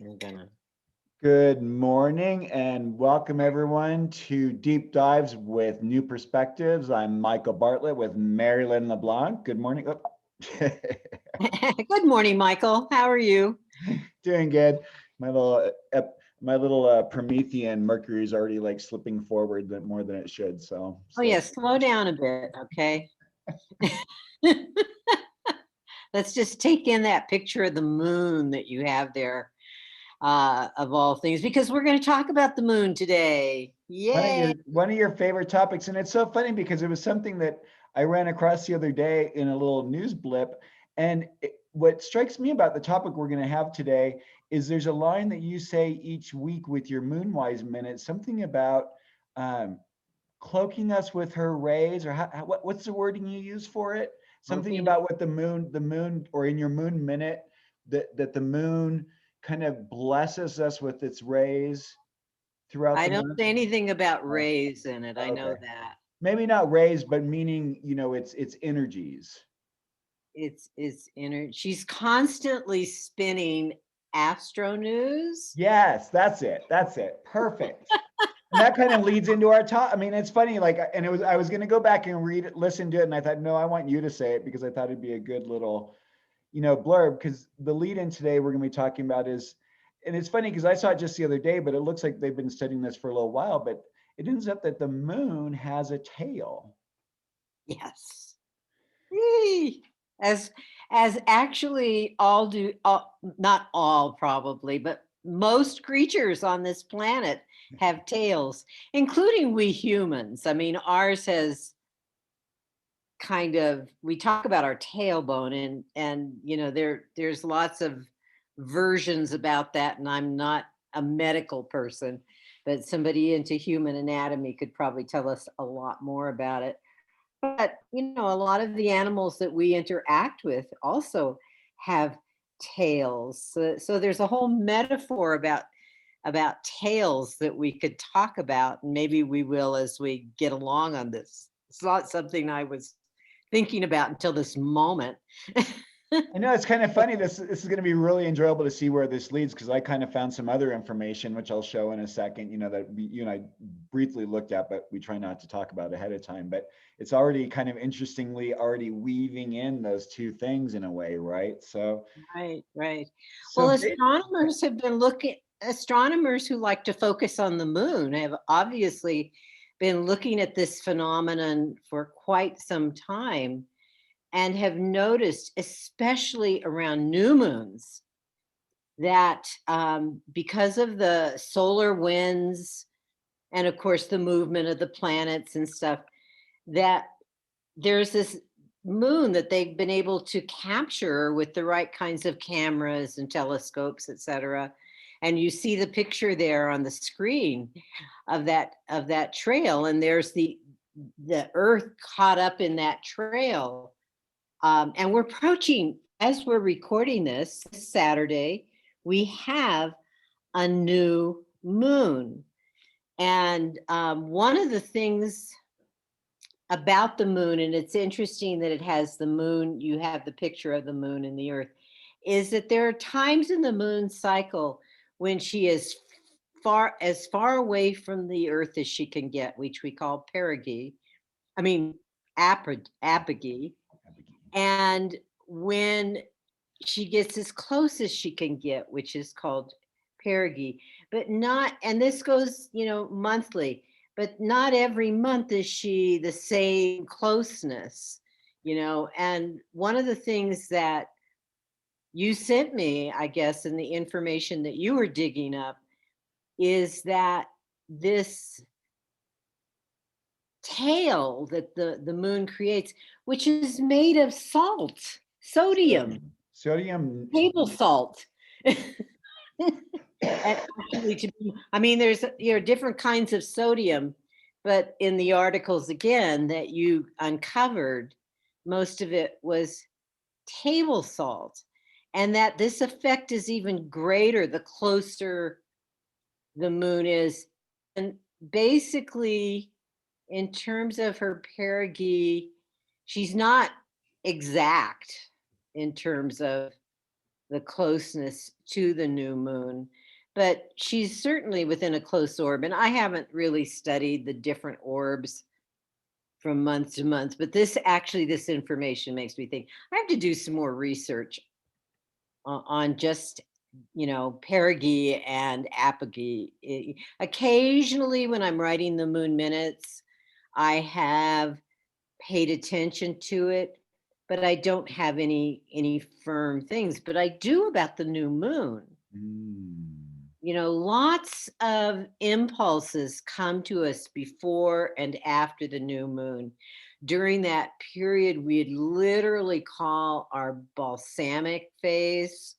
You're gonna. Good morning and welcome everyone to Deep Dives with New Perspectives. I'm Michael Bartlett with Merrylin LeBlanc. Good morning. Oh. Good morning, Michael. How are you? Doing good. My little Promethean Mercury is already like slipping forward more than it should. So Oh, yeah, slow down a bit, okay? Let's just take in that picture of the moon that you have there, of all things, because we're going to talk about the moon today. Yay! one of your favorite topics, and it's so funny because it was something that I ran across the other day in a little news blip. And what strikes me about the topic we're going to have today is there's a line that you say each week with your Moonwise Minute, something about cloaking us with her rays, or what's the wording you use for it? Something about what the moon, or in your Moon Minute, that the moon kind of blesses us with its rays throughout I the don't month. say anything about Oh, rays in it. I know okay. that. Maybe not rays, but meaning, it's energies. It's inner. She's constantly spinning astro news. Yes, that's it. That's it. Perfect. And that kind of leads into our talk. I mean, it's funny, like, and I was going to go back and read it, listen to it. And I thought, no, I want you to say it because I thought it'd be a good little, blurb. Because the lead in today we're going to be talking about is, and it's funny because I saw it just the other day, but it looks like they've been studying this for a little while, but it ends up that the moon has a tail. Yes. Yay. As as actually not all probably, but most creatures on this planet have tails, including we humans. I mean, ours has kind of, we talk about our tailbone, and there's lots of versions about that, and I'm not a medical person, but somebody into human anatomy could probably tell us a lot more about it. But, a lot of the animals that we interact with also have tails. So there's a whole metaphor about tails that we could talk about, and maybe we will as we get along on this. It's not something I was thinking about until this moment. I know it's kind of funny. This is going to be really enjoyable to see where this leads because I kind of found some other information, which I'll show in a second. That you and I briefly looked at, but we try not to talk about ahead of time. But it's already kind of interestingly already weaving in those two things in a way, right? So, Right, right. Well, so astronomers have been looking, astronomers who like to focus on the moon have obviously been looking at this phenomenon for quite some time and have noticed, especially around new moons, that because of the solar winds and, of course, the movement of the planets and stuff, that there's this moon that they've been able to capture with the right kinds of cameras and telescopes, etc. And you see the picture there on the screen of that trail, and there's the Earth caught up in that trail. And we're approaching, as we're recording this Saturday, we have a new moon. And one of the things about the moon, and it's interesting that it has the moon, you have the picture of the moon and the Earth, is that there are times in the moon cycle when she is far away from the Earth as she can get, which we call perigee. I mean, apogee. And when she gets as close as she can get, which is called perigee, but not, and this goes, monthly, but not every month is she the same closeness, and one of the things that you sent me, I guess, in the information that you were digging up is that this tail that the moon creates, which is made of sodium, sodium. table salt. And actually, I mean, there's different kinds of sodium, but in the articles again that you uncovered, most of it was table salt, and that this effect is even greater the closer the moon is. And basically, in terms of her perigee, she's not exact in terms of the closeness to the new moon. But she's certainly within a close orb. And I haven't really studied the different orbs from month to month, but this information makes me think I have to do some more research on just perigee and apogee. Occasionally, when I'm writing the moon minutes, I have paid attention to it, but I don't have any firm things. But I do about the new moon. Mm. Lots of impulses come to us before and after the new moon. During that period, we'd literally call our balsamic phase,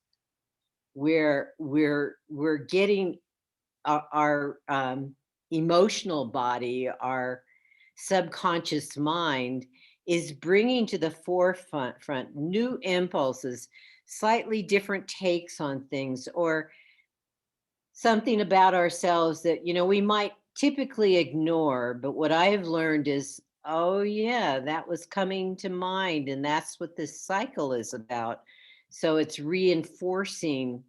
where we're getting our emotional body, our subconscious mind is bringing to the forefront new impulses, slightly different takes on things, or something about ourselves that we might typically ignore. But what I have learned is, oh yeah, that was coming to mind, and that's what this cycle is about. So it's reinforcing,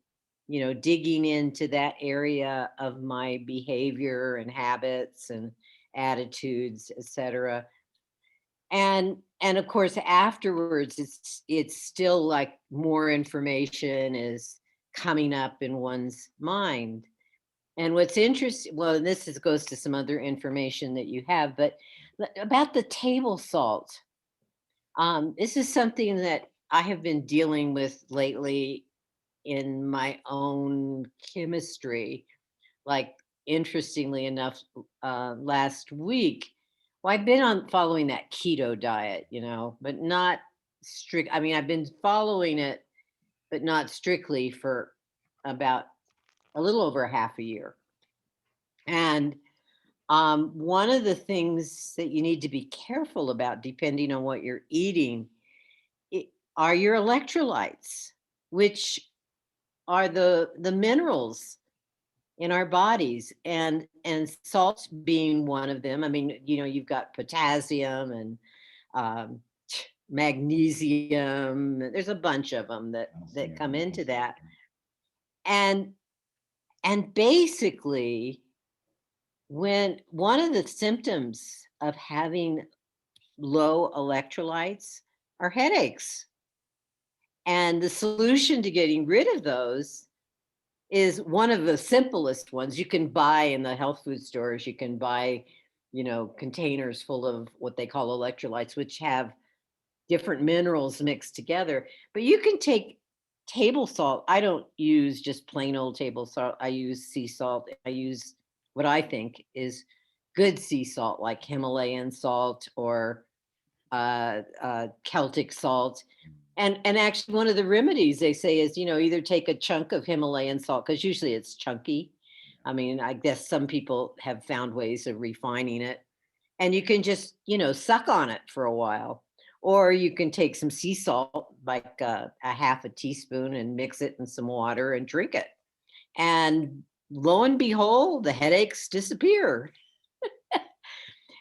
digging into that area of my behavior and habits and attitudes, etc. And of course afterwards, it's still like more information is coming up in one's mind. And what's interesting, well, and goes to some other information that you have, but about the table salt. This is something that I have been dealing with lately in my own chemistry. Like, interestingly enough, last week, well, I've been on following that keto diet, but not strict. I mean, I've been following it, but not strictly for about a little over a half a year. And one of the things that you need to be careful about, depending on what you're eating, are your electrolytes, which are the minerals in our bodies, and salt being one of them. I mean, you've got potassium and um, magnesium. There's a bunch of them that come into that, and basically, when one of the symptoms of having low electrolytes are headaches, and the solution to getting rid of those is one of the simplest ones. You can buy in the health food stores, you can buy, containers full of what they call electrolytes, which have different minerals mixed together. But you can take table salt. I don't use just plain old table salt. I use sea salt. I use what I think is good sea salt, like Himalayan salt or Celtic salt. And actually, one of the remedies they say is, either take a chunk of Himalayan salt, because usually it's chunky. I mean, I guess some people have found ways of refining it, and you can just, suck on it for a while. Or you can take some sea salt, like a half a teaspoon, and mix it in some water and drink it. And lo and behold, the headaches disappear.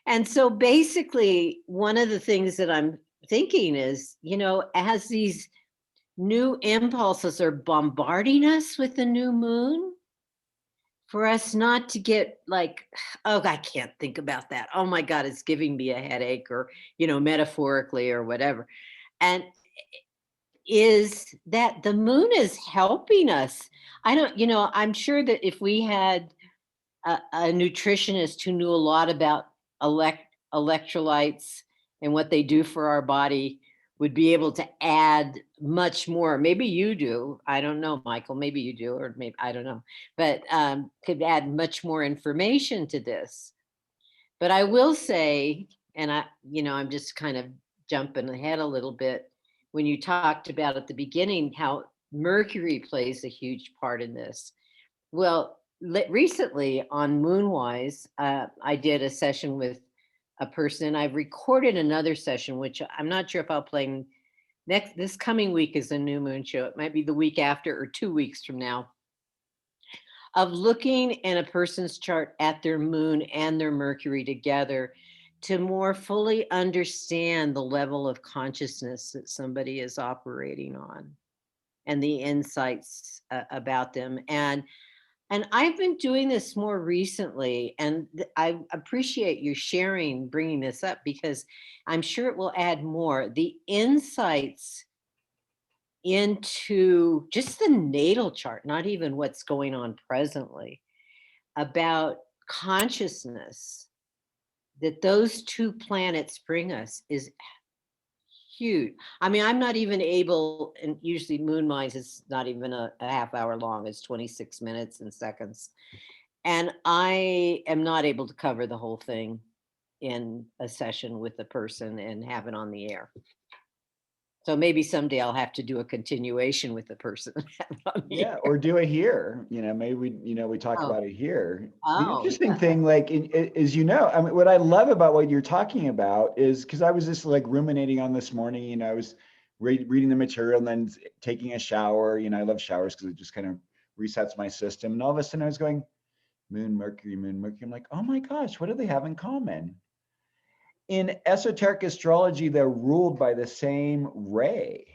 And so basically, one of the things that I'm thinking is, as these new impulses are bombarding us with the new moon, for us not to get like, oh, I can't think about that. Oh my God, it's giving me a headache, or, metaphorically or whatever. And is that the moon is helping us. I don't, I'm sure that if we had a nutritionist who knew a lot about electrolytes and what they do for our body, would be able to add much more. Maybe you do. I don't know, Michael. Maybe you do, or maybe I don't know. But could add much more information to this. But I will say, and I'm just kind of jumping ahead a little bit. When you talked about at the beginning how Mercury plays a huge part in this. Well, recently on Moonwise, I did a session with a person, and I've recorded another session, which I'm not sure if I'll play this coming week is a new moon show. It might be the week after or 2 weeks from now, of looking in a person's chart at their moon and their Mercury together to more fully understand the level of consciousness that somebody is operating on. and the insights about them. And I've been doing this more recently, and I appreciate you sharing, bringing this up, because I'm sure it will add more. The insights into just the natal chart, not even what's going on presently, about consciousness that those two planets bring us is huge. I mean, I'm not even able, and usually Moon Minds is not even a half hour long, it's 26 minutes and seconds. And I am not able to cover the whole thing in a session with a person and have it on the air. So maybe someday I'll have to do a continuation with the person and have it on the Yeah, air. or do it here. Maybe we talk Oh, about it here. The oh, interesting yeah. thing, like, is, I mean, what I love about what you're talking about is because I was just like ruminating on this morning. I was reading the material and then taking a shower. I love showers because it just kind of resets my system. And all of a sudden, I was going, Moon, Mercury, Moon, Mercury. I'm like, oh my gosh, what do they have in common? In esoteric astrology, they're ruled by the same ray.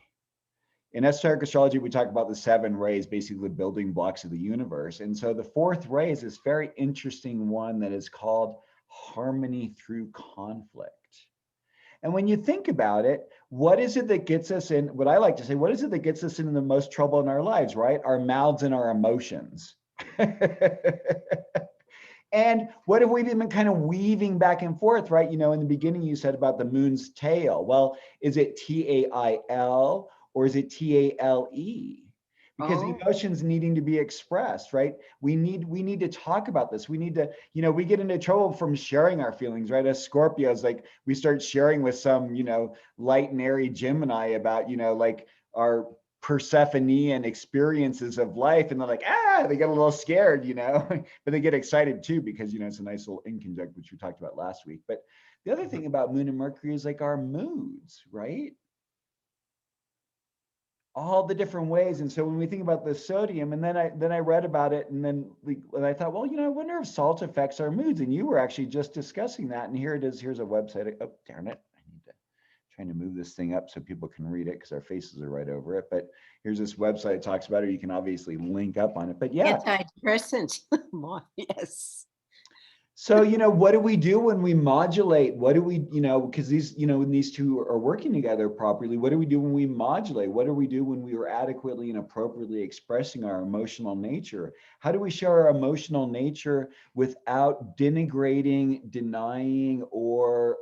In esoteric astrology, we talk about the 7 rays, basically the building blocks of the universe. And so the 4th ray is this very interesting one that is called harmony through conflict. And when you think about it, what is it that gets us in, what I like to say, what is it that gets us into the most trouble in our lives, right? Our mouths and our emotions. And what have we been kind of weaving back and forth, right? In the beginning, you said about the moon's tail. Well, is it TAIL or is it TALE? Because Oh, emotions needing to be expressed, right? We need to talk about this. We need to, we get into trouble from sharing our feelings, right? As Scorpios, like we start sharing with some, light and airy Gemini about, like our Persephonean experiences of life, and they're like, they get a little scared, but they get excited too because it's a nice little inconjunct, which we talked about last week. But the other thing about Moon and Mercury is like our moods, right? All the different ways. And so when we think about the sodium, and then I read about it, and then I thought, well, I wonder if salt affects our moods. And you were actually just discussing that. And here it is. Here's a website. Oh, darn it! I need to trying to move this thing up so people can read it because our faces are right over it. But here's this website that talks about it. You can obviously link up on it. But yeah, antidepressant. Yes. so, what do we do when we modulate? What do we, because these, when these two are working together properly, what do we do when we modulate? What do we do when we are adequately and appropriately expressing our emotional nature? How do we share our emotional nature without denigrating, denying, or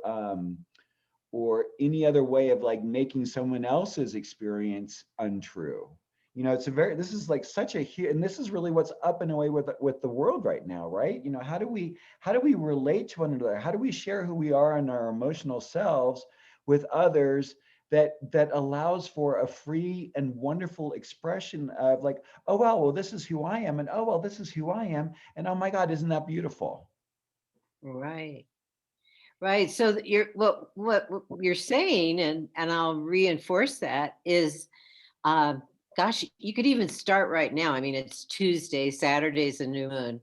any other way of like making someone else's experience untrue? This is like such a huge, and this is really what's up and away with the world right now, right? How do we relate to one another? How do we share who we are and our emotional selves with others that allows for a free and wonderful expression of like, oh well, this is who I am, and oh well, this is who I am, and oh my God, isn't that beautiful? Right. Right. So you're what you're saying, and I'll reinforce that is, uh, gosh, you could even start right now. I mean, it's Tuesday, Saturday's a new moon.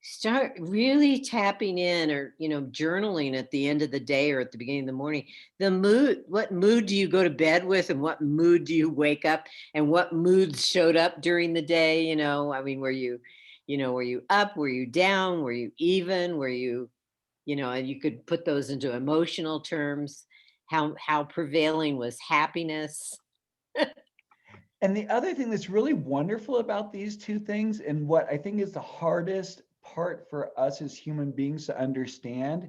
Start really tapping in, or journaling at the end of the day or at the beginning of the morning. The mood, what mood do you go to bed with, and what mood do you wake up, and what moods showed up during the day? I mean, were you up, were you down, were you even, were you, and you could put those into emotional terms. How prevailing was happiness? And the other thing that's really wonderful about these two things, and what I think is the hardest part for us as human beings to understand,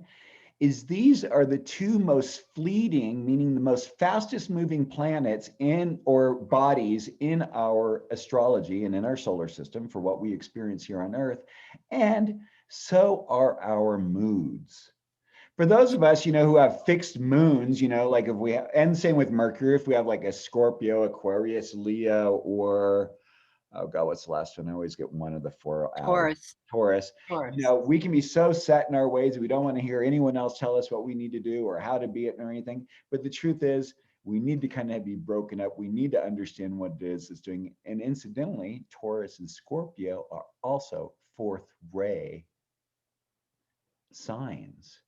is these are the two most fleeting, meaning the most fastest moving planets in or bodies in our astrology and in our solar system for what we experience here on Earth. And so are our moods. For those of us, who have fixed moons, like if we have, and same with Mercury, if we have like a Scorpio, Aquarius, Leo, or oh God, what's the last one? I always get one of the 4 out. Taurus. Taurus. Taurus. We can be so set in our ways that we don't want to hear anyone else tell us what we need to do or how to be it or anything. But the truth is, we need to kind of be broken up. We need to understand what it is it's doing. And incidentally, Taurus and Scorpio are also 4th ray signs.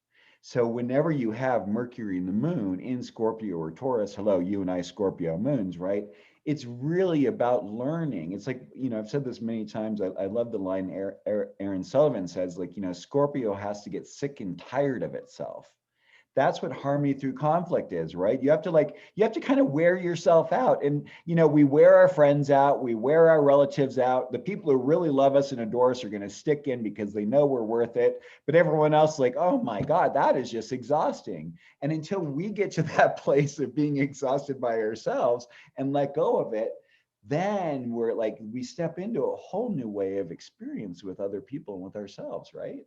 So whenever you have Mercury and the moon in Scorpio or Taurus, hello, you and I Scorpio moons, right? it's really about learning. It's like, I've said this many times. I love the line Aaron Sullivan says, like, Scorpio has to get sick and tired of itself. That's what harmony through conflict is, right? You have to kind of wear yourself out. And, we wear our friends out, we wear our relatives out. The people who really love us and adore us are going to stick in because they know we're worth it. But everyone else is like, oh my God, that is just exhausting. And until we get to that place of being exhausted by ourselves and let go of it, then we step into a whole new way of experience with other people and with ourselves, right?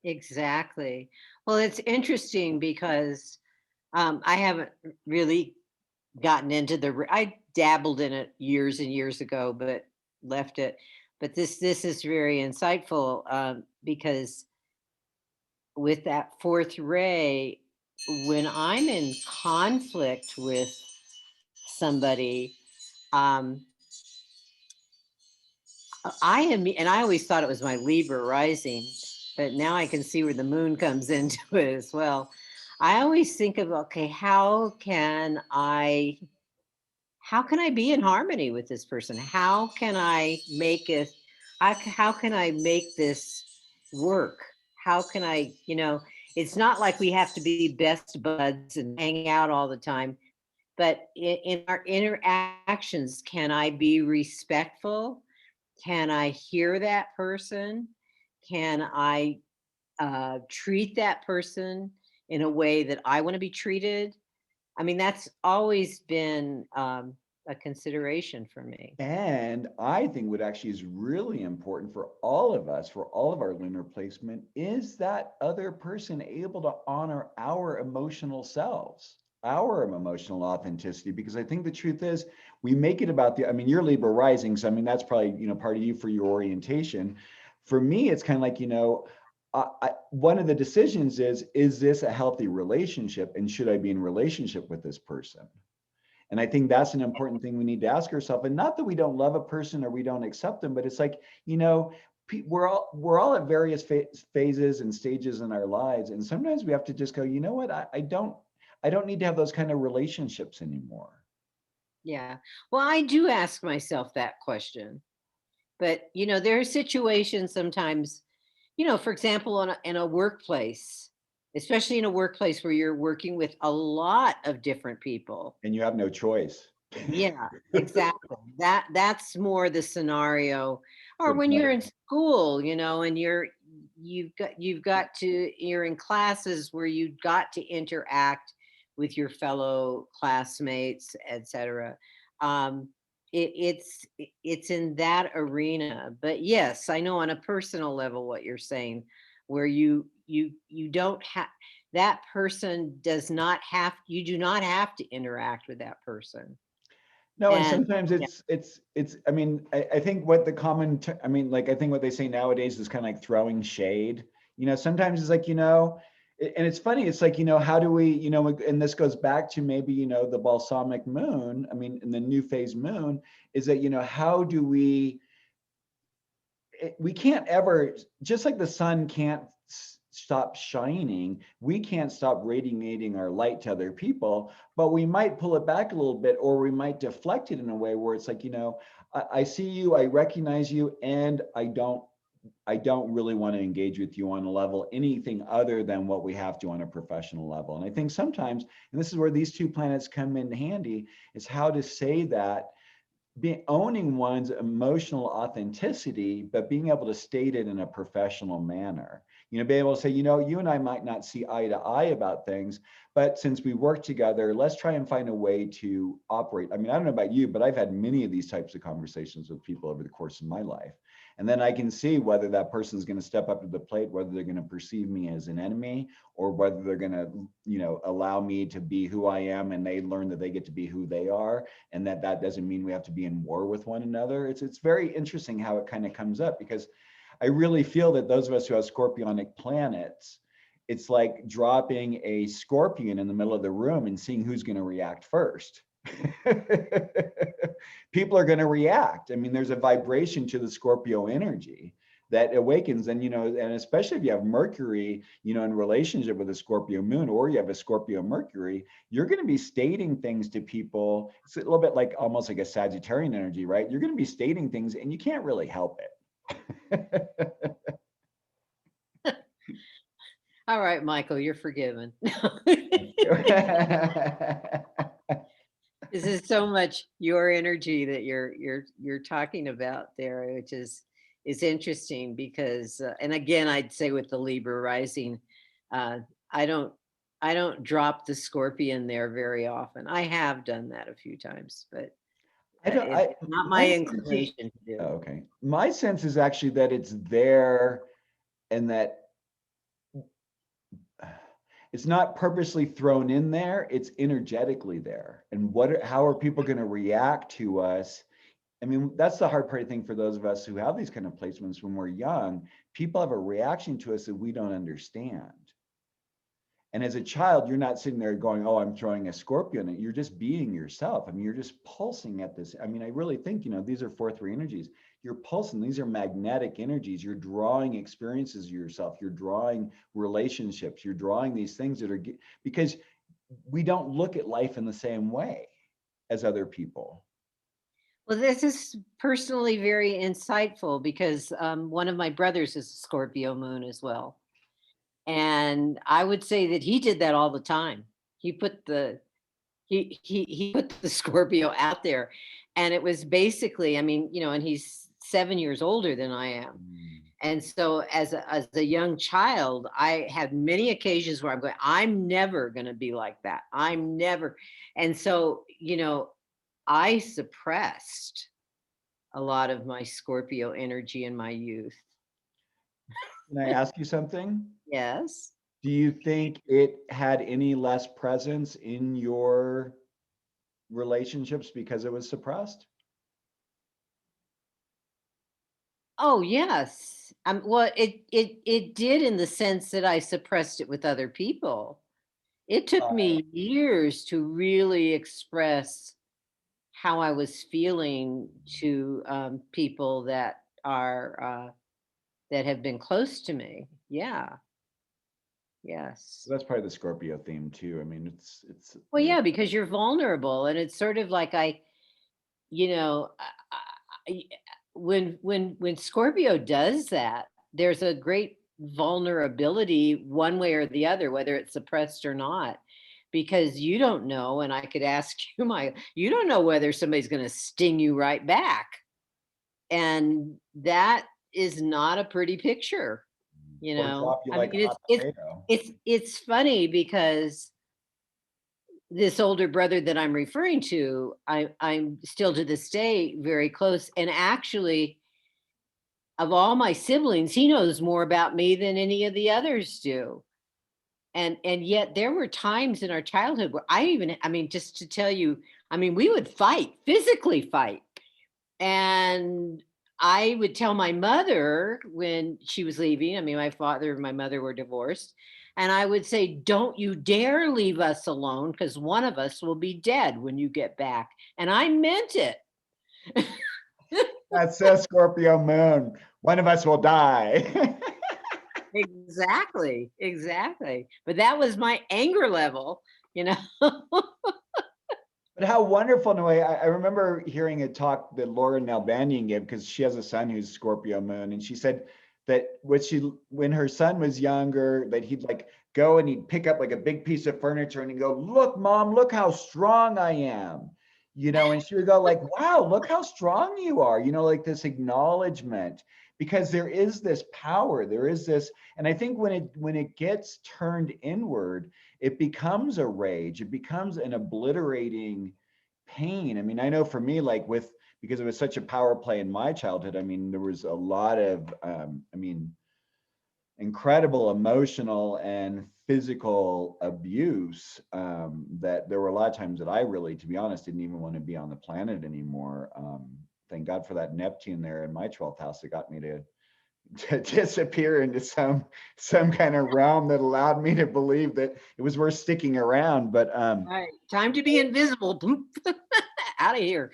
Exactly. Well, it's interesting because I haven't really gotten into I dabbled in it years and years ago, but left it. But this is very insightful, because with that fourth ray, when I'm in conflict with somebody, um, I am, and I always thought it was my Libra rising, but now I can see where the moon comes into it as well. I always think of, okay, how can I be in harmony with this person? How can I make it, how can I make this work? How can I, it's not like we have to be best buds and hang out all the time, but in our interactions, can I be respectful? Can I hear that person? Can I treat that person in a way that I want to be treated? I mean, that's always been a consideration for me. And I think what actually is really important for all of us, for all of our lunar placement, is that other person able to honor our emotional selves, our emotional authenticity. Because I think the truth is, we make it about you're Libra rising. So, that's probably, part of you for your orientation. For me, it's kind of like, one of the decisions is this a healthy relationship? And should I be in relationship with this person? And I think that's an important thing we need to ask ourselves. And not that we don't love a person or we don't accept them, but it's like, we're all at various phases and stages in our lives. And sometimes we have to just go, you know what? I don't need to have those kind of relationships anymore. Yeah. Well, I do ask myself that question. But, there are situations sometimes, for example, in a workplace, especially in a workplace where you're working with a lot of different people. And you have no choice. Yeah, exactly. That's more the scenario. Or Good when you're point. in school, and you're in classes where you've got to interact with your fellow classmates, etc. Um, it's in that arena. But yes, I know on a personal level what you're saying, where you don't have, that person does not have, you do not have to interact with that person. No, and And sometimes yeah, I think what the common, I think what they say nowadays is kind of like throwing shade. Sometimes it's like, and it's funny, it's like, how do we, and this goes back to maybe, the balsamic moon, and the new phase moon, is that, how do we can't ever, just like the sun can't stop shining, we can't stop radiating our light to other people, but we might pull it back a little bit, or we might deflect it in a way where it's like, I see you, I recognize you, and I don't really want to engage with you on a level, anything other than what we have to on a professional level. And I think sometimes, and this is where these two planets come in handy, is how to say that, owning one's emotional authenticity, but being able to state it in a professional manner. Be able to say, you and I might not see eye to eye about things, but since we work together, let's try and find a way to operate. I don't know about you, but I've had many of these types of conversations with people over the course of my life. And then I can see whether that person is going to step up to the plate, whether they're going to perceive me as an enemy, or whether they're going to, allow me to be who I am, and they learn that they get to be who they are, and that doesn't mean we have to be in war with one another. It's very interesting how it kind of comes up, because I really feel that those of us who have scorpionic planets, it's like dropping a scorpion in the middle of the room and seeing who's going to react first. People are going to react. There's a vibration to the Scorpio energy that awakens. And, and especially if you have Mercury, in relationship with a Scorpio moon, or you have a Scorpio Mercury, you're going to be stating things to people. It's a little bit like almost like a Sagittarian energy, right? You're going to be stating things and you can't really help it. All right, Michael, you're forgiven. This is so much your energy that you're talking about there, which is interesting because, and again, I'd say with the Libra rising, uh, I don't I don't drop the Scorpion there very often. I have done that a few times, but I don't, I, it's not my my sense is, inclination to do oh, it. okay. My sense is actually that it's there, and that it's not purposely thrown in there, it's energetically there. And how are people going to react to us? I mean, that's the hard part, I think, for those of us who have these kind of placements when we're young. People have a reaction to us that we don't understand. And as a child, you're not sitting there going, oh, I'm throwing a scorpion. You're just being yourself. I mean, you're just pulsing at this. I mean, I really think, these are 4-3 energies. You're pulsing. These are magnetic energies. You're drawing experiences of yourself. You're drawing relationships. You're drawing these things that are, because we don't look at life in the same way as other people. Well, this is personally very insightful because one of my brothers is a Scorpio moon as well. And I would say that he did that all the time. He put the he put the Scorpio out there, and it was basically, I mean, and he's 7 years older than I am. Mm. And so as a young child, I had many occasions where I'm going, I'm never going to be like that. I'm never. And so, I suppressed a lot of my Scorpio energy in my youth. Can I ask you something? Yes. Do you think it had any less presence in your relationships because it was suppressed? Oh, yes. Well, it did in the sense that I suppressed it with other people. It took me years to really express how I was feeling to people that have been close to me. Yeah. Yes. That's probably the Scorpio theme too. I mean, it's Well, yeah, because you're vulnerable, and it's sort of like you know, I, when Scorpio does that, there's a great vulnerability one way or the other, whether it's suppressed or not, because you don't know. And I could ask you, you don't know whether somebody's going to sting you right back, and that is not a pretty picture. or drop you I mean, like a hot potato. it's funny because this older brother that I'm referring to, I'm still to this day very close. And actually, of all my siblings, he knows more about me than any of the others do. And yet there were times in our childhood where I mean, just to tell you, I mean, we would fight, physically fight. And I would tell my mother when she was leaving. I mean, my father and my mother were divorced. And I would say, don't you dare leave us alone because one of us will be dead when you get back. And I meant it. That says Scorpio moon. One of us will die. Exactly. Exactly. But that was my anger level, you know. But how wonderful in a way. I remember hearing a talk that Laura Nalbandian gave, because she has a son who's Scorpio moon, and she said that when her son was younger, that he'd like go and he'd pick up like a big piece of furniture and he'd go, "Look, mom, look how strong I am." And she would go like, "Wow, look how strong you are," like this acknowledgement, because there is this power, there is this, and I think when it gets turned inward, it becomes a rage, it becomes an obliterating pain. I mean, I know for me, like because it was such a power play in my childhood, I mean, there was a lot of incredible emotional and physical abuse, that there were a lot of times that I really, to be honest, didn't even want to be on the planet anymore. Thank God for that Neptune there in my 12th house that got me to disappear into some kind of realm that allowed me to believe that it was worth sticking around. But Right. Time to be invisible. Out of here.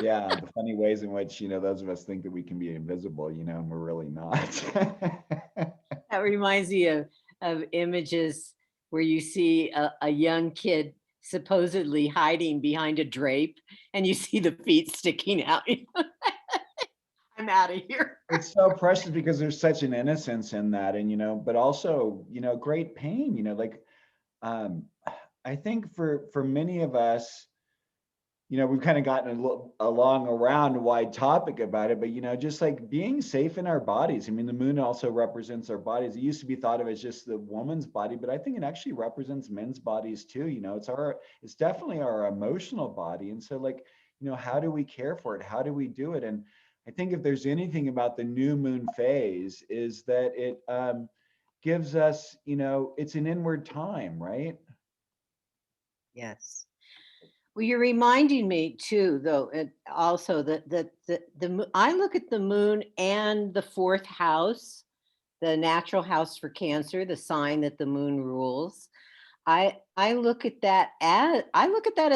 Yeah, the funny ways in which, those of us think that we can be invisible, and we're really not. That reminds me of images where you see a young kid supposedly hiding behind a drape and you see the feet sticking out. I'm out of here. It's so precious because there's such an innocence in that, and but also, great pain, like um I think for many of us, we've kind of gotten along around a wide topic about it, but just like being safe in our bodies. I mean, the moon also represents our bodies. It used to be thought of as just the woman's body, but I think it actually represents men's bodies too. It's definitely our emotional body. And so, like, how do we care for it? How do we do it? And I think if there's anything about the new moon phase, is that it gives us, it's an inward time, right? Yes. Well, you're reminding me too, though, also I look at the moon and the fourth house, the natural house for Cancer, the sign that the moon rules. I look at that as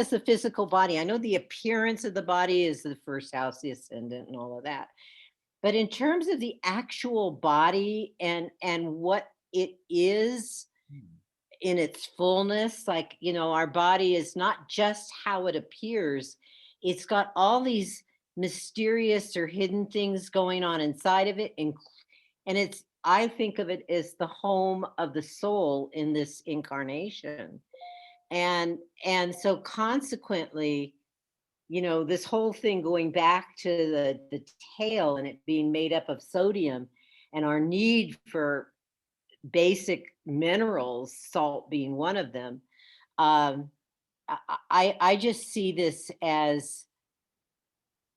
the physical body. I know the appearance of the body is the first house, the ascendant, and all of that. But in terms of the actual body and what it is in its fullness, like, our body is not just how it appears. It's got all these mysterious or hidden things going on inside of it, and it's I think of it as the home of the soul in this incarnation. And so consequently, this whole thing going back to the tail and it being made up of sodium and our need for basic minerals, salt being one of them. um, I just see this as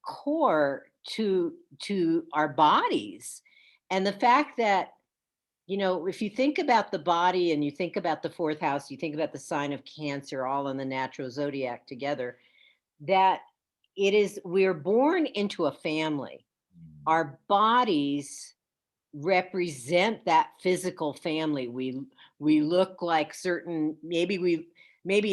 core to our bodies, and the fact that, if you think about the body and you think about the fourth house, you think about the sign of Cancer, all in the natural zodiac together, that we're born into a family. Our bodies represent that physical family. We look like certain, maybe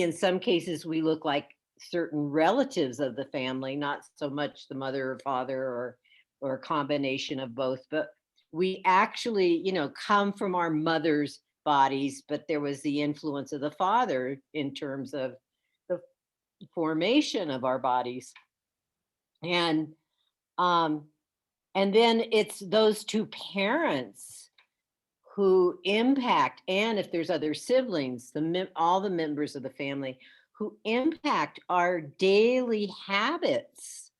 in some cases we look like certain relatives of the family, not so much the mother or father, or a combination of both, but we actually, come from our mother's bodies, but there was the influence of the father in terms of the formation of our bodies. And um and then it's those two parents who impact, and if there's other siblings, all the members of the family who impact our daily habits,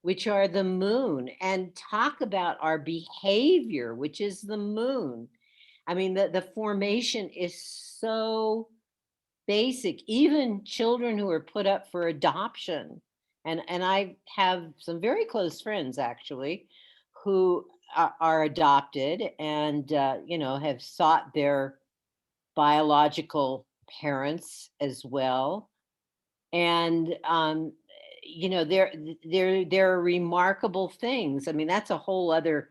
which are the moon, and talk about our behavior, which is the moon. I mean, the formation is so basic. Even children who are put up for adoption, and I have some very close friends actually who are adopted, and have sought their biological parents as well. And there are remarkable things. I mean, that's a whole other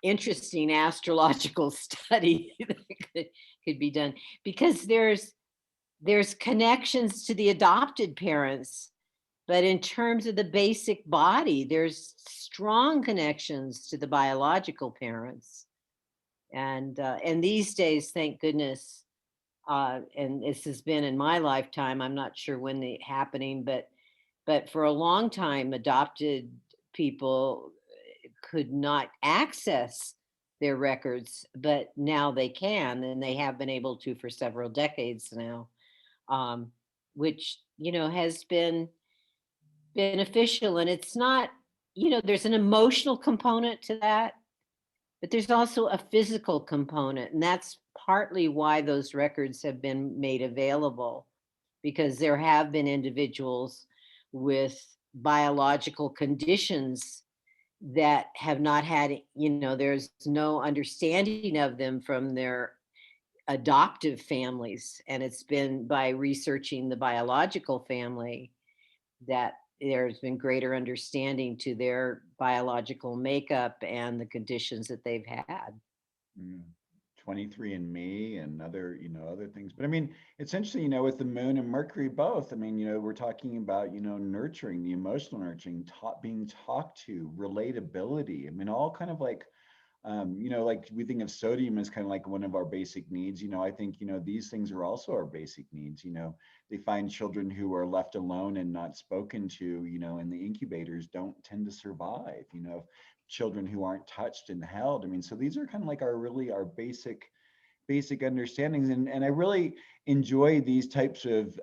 interesting astrological study that could be done, because there's connections to the adopted parents, but in terms of the basic body, there's strong connections to the biological parents. And these days, thank goodness, and this has been in my lifetime. I'm not sure when the happening, but for a long time, adopted people could not access their records, but now they can, and they have been able to for several decades now, um, which has been beneficial. And it's not, there's an emotional component to that, but there's also a physical component, and that's partly why those records have been made available, because there have been individuals with biological conditions that have not had, there's no understanding of them from their adoptive families, and it's been by researching the biological family that there's been greater understanding to their biological makeup and the conditions that they've had. Mm. 23andMe and other, other things. But I mean, it's interesting, with the moon and Mercury both. I mean, we're talking about, nurturing, the emotional nurturing, being talked to, relatability. I mean, all kind of like, like we think of sodium as kind of like one of our basic needs. I think, these things are also our basic needs. They find children who are left alone and not spoken to, in the incubators don't tend to survive, children who aren't touched and held. I mean, so these are kind of like our basic understandings. And I really enjoy these types of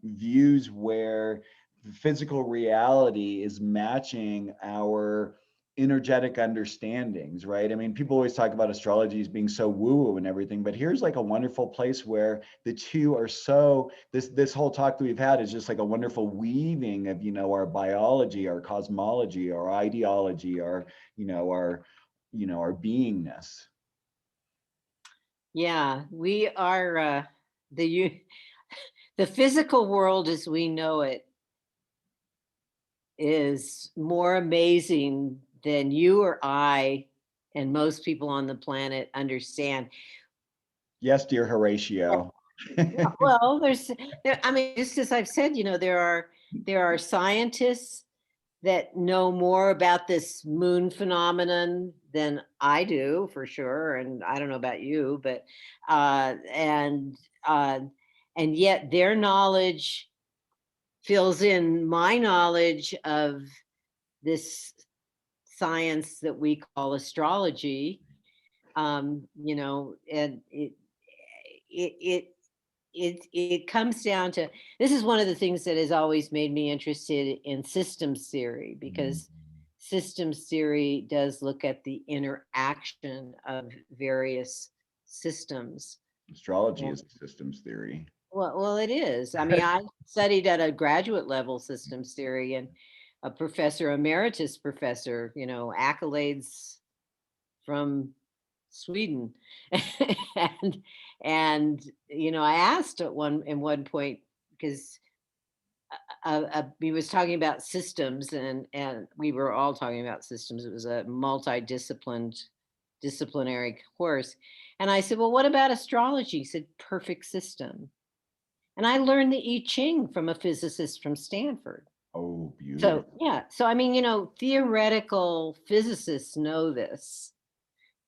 views where the physical reality is matching our energetic understandings, right? I mean, people always talk about astrology as being so woo-woo and everything, but here's like a wonderful place where the two are so, this whole talk that we've had is just like a wonderful weaving of, our biology, our cosmology, our ideology, our beingness. Yeah, we are the physical world as we know it is more amazing than you or I and most people on the planet understand. Yes, dear Horatio. Well, I mean, just as I've said, there are scientists that know more about this moon phenomenon than I do, for sure. And I don't know about you, but uh, and uh, and yet their knowledge fills in my knowledge of this science that we call astrology. And it it it comes down to, this is one of the things that has always made me interested in systems theory, because systems theory does look at the interaction of various systems. Astrology And is a systems theory. well, it is. I mean, I studied at a graduate level systems theory, and a professor emeritus professor, accolades from Sweden. and I asked at one point, because he was talking about systems, and we were all talking about systems. It was a disciplinary course. And I said, well, what about astrology? He said, perfect system. And I learned the I Ching from a physicist from Stanford. Oh, So beautiful. yeah, so I mean, theoretical physicists know this.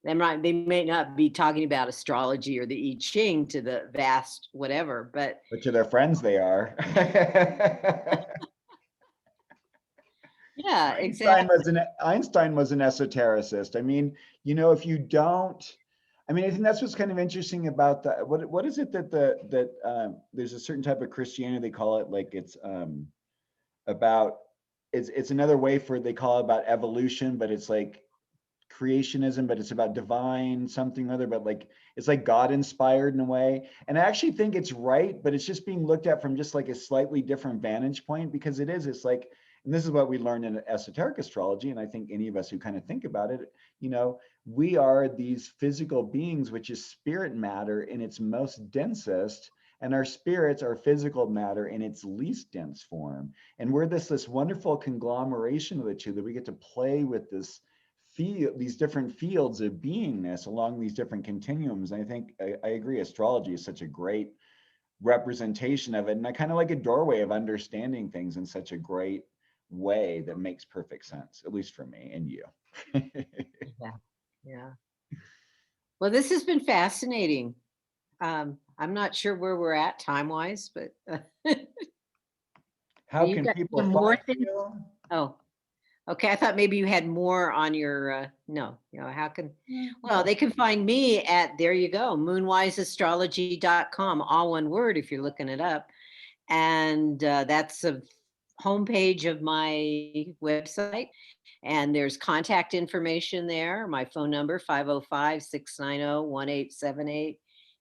They may not be talking about astrology or the I Ching to the vast whatever, but But to their friends, they are. yeah, Einstein exactly. was an Einstein was an esotericist. I mean, if you don't, I mean, I think that's what's kind of interesting about that. What is it that there's a certain type of Christianity, they call it, like it's about, it's another way for, they call it about evolution, but it's like creationism, but it's about divine something or other, but like it's like God inspired in a way. And I actually think it's right, but it's just being looked at from just like a slightly different vantage point, because it's like, and this is what we learned in esoteric astrology, and I think any of us who kind of think about it, we are these physical beings, which is spirit matter in its most densest, and our spirits are physical matter in its least dense form. And we're this wonderful conglomeration of the two, that we get to play with these different fields of beingness along these different continuums. And I think I agree, astrology is such a great representation of it, and I kind of like a doorway of understanding things in such a great way that makes perfect sense, at least for me and you. Yeah, yeah. Well, this has been fascinating. I'm not sure where we're at time wise, but How you've can got people some more find things. you? Oh, okay. I thought maybe you had more on your, no, how can, well, No. they can find me at, there you go, moonwiseastrology.com, all one word if you're looking it up. And that's a homepage of my website. And there's contact information there. My phone number, 505-690-1878.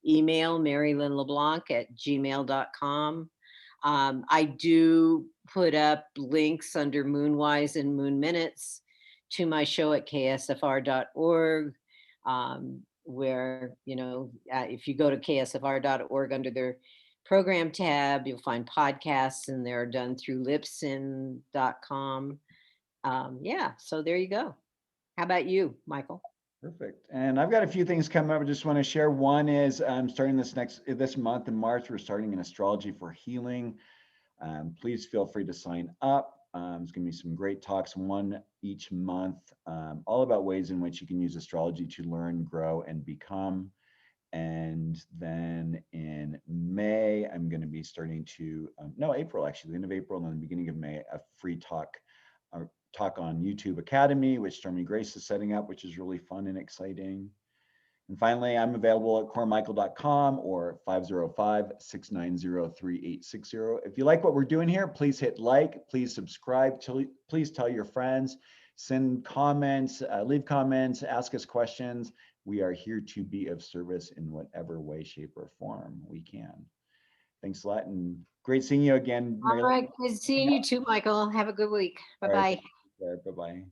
Email Merrylin LeBlanc at gmail.com. I do put up links under Moonwise and Moon Minutes to my show at ksfr.org, where, if you go to ksfr.org under their program tab, you'll find podcasts, and they're done through lipsin.com. Yeah, so there you go. How about you, Michael? Perfect. And I've got a few things coming up. I just want to share. One is starting this month in March, we're starting an astrology for healing. Please feel free to sign up. There's going to be some great talks, one each month, all about ways in which you can use astrology to learn, grow, and become. And then in May, I'm going to be starting to, no, April, actually, the end of April and then the beginning of May, a free talk on YouTube Academy, which Stormy Grace is setting up, which is really fun and exciting. And finally, I'm available at cormichael.com or 505-690-3860. If you like what we're doing here, please hit like, please subscribe, please tell your friends, send comments, leave comments, ask us questions. We are here to be of service in whatever way, shape, or form we can. Thanks a lot and great seeing you again, All Merrylin. right. Good seeing you too, Michael. Have a good week. All right, Bye-bye. bye-bye.